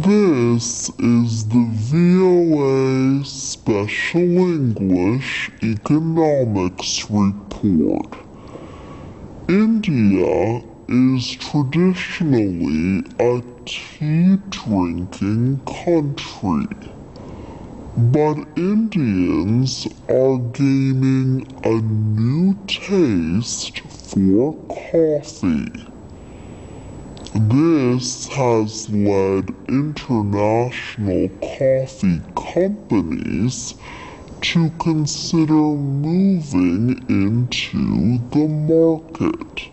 This is the VOA Special English Economics Report. India is traditionally a tea-drinking country, but Indians are gaining a new taste for coffee. This has led international coffee companies to consider moving into the market.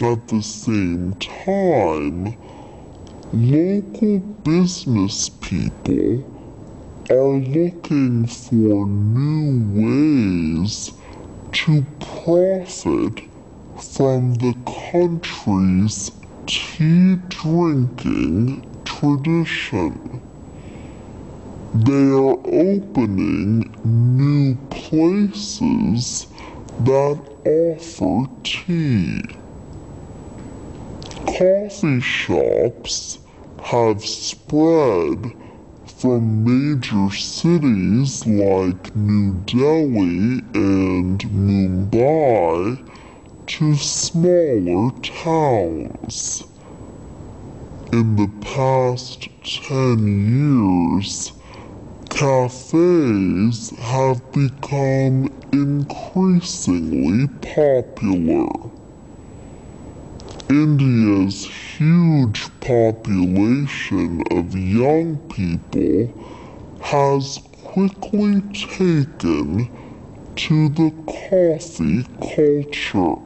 At the same time, local business people are looking for new ways to profit from the country's tea-drinking tradition. They are opening new places that offer tea. Coffee shops have spread from major cities like New Delhi and Mumbai to smaller towns. In the past 10 years, cafes have become increasingly popular. India's huge population of young people has quickly taken to the coffee culture.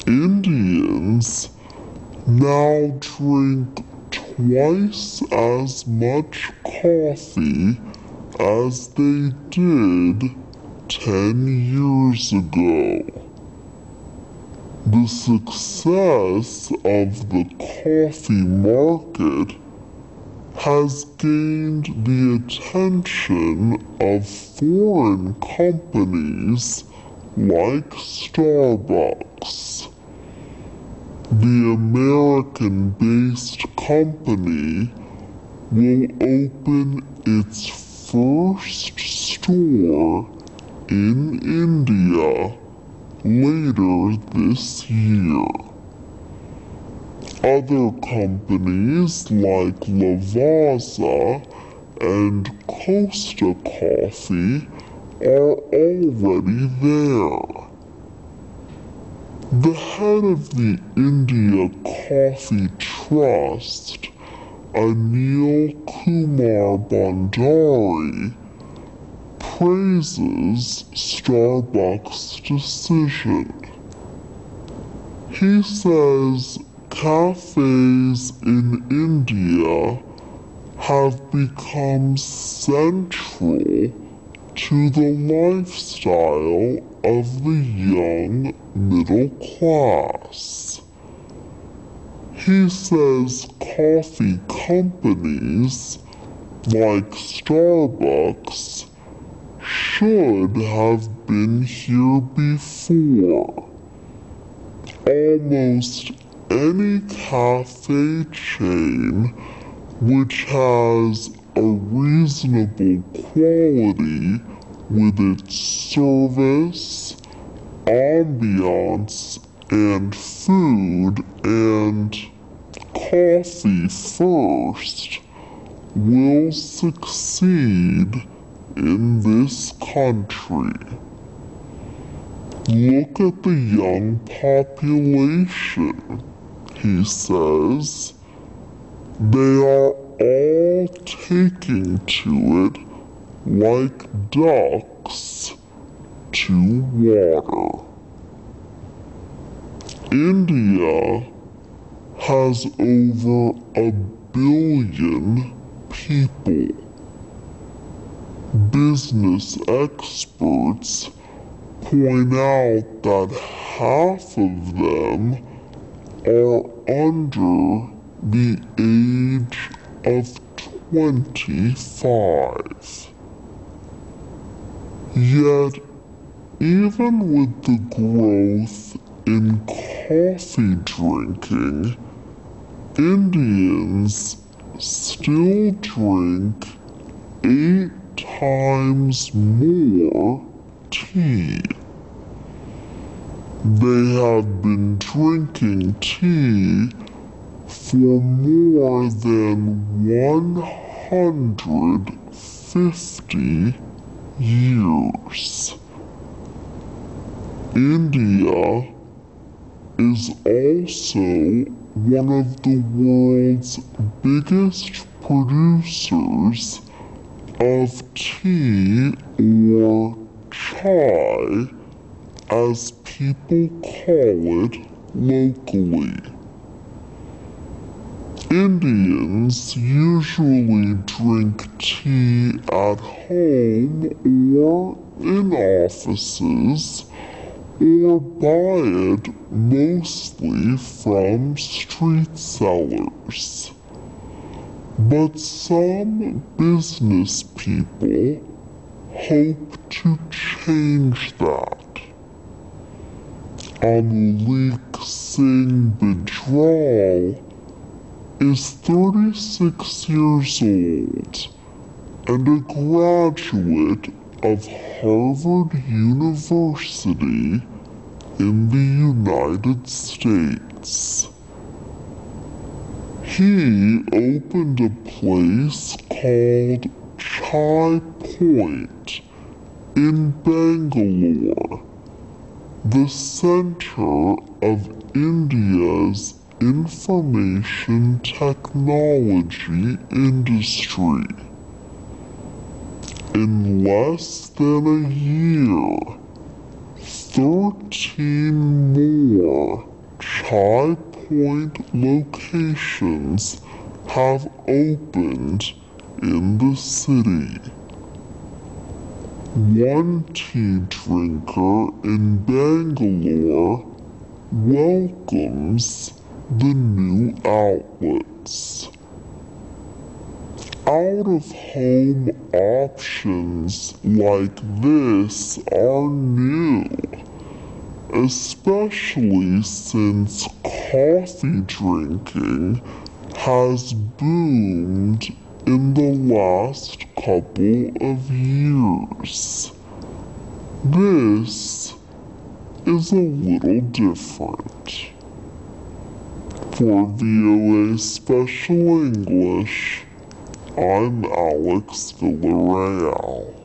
Indians now drink twice as much coffee as they did 10 years ago. The success of the coffee market has gained the attention of foreign companies like Starbucks. The American-based company will open its first store in India later this year. Other companies like Lavazza and Costa Coffee are already there. The head of the India Coffee Trust, Anil Kumar Bhandari, praises Starbucks' decision. He says cafes in India have become central to the lifestyle of the young middle class. He says coffee companies like Starbucks should have been here before. Almost any cafe chain which has a reasonable quality with its service, ambiance, and food and coffee first will succeed in this country. Look at the young population, he says. They are all taking to it like ducks to water. India has over 1 billion people. Business experts point out that half of them are under the age of 25. Yet, even with the growth in coffee drinking, Indians still drink 8 times more tea. They have been drinking tea for more than 150 years. India is also one of the world's biggest producers of tea, or chai as people call it locally. Indians usually drink tea at home or in offices, or buy it mostly from street sellers. But some business people hope to change that. Amulik Singh Bidral is 36 years old and a graduate of Harvard University in the United States. He opened a place called Chai Point in Bangalore, the center of India's information technology industry. In less than a year, 13 more Chai Point locations have opened in the city. One tea drinker in Bangalore welcomes the new outlets. Out-of-home options like this are new, especially since coffee drinking has boomed in the last couple of years. This is a little different. For VOA Special English, I'm Alex Villarreal.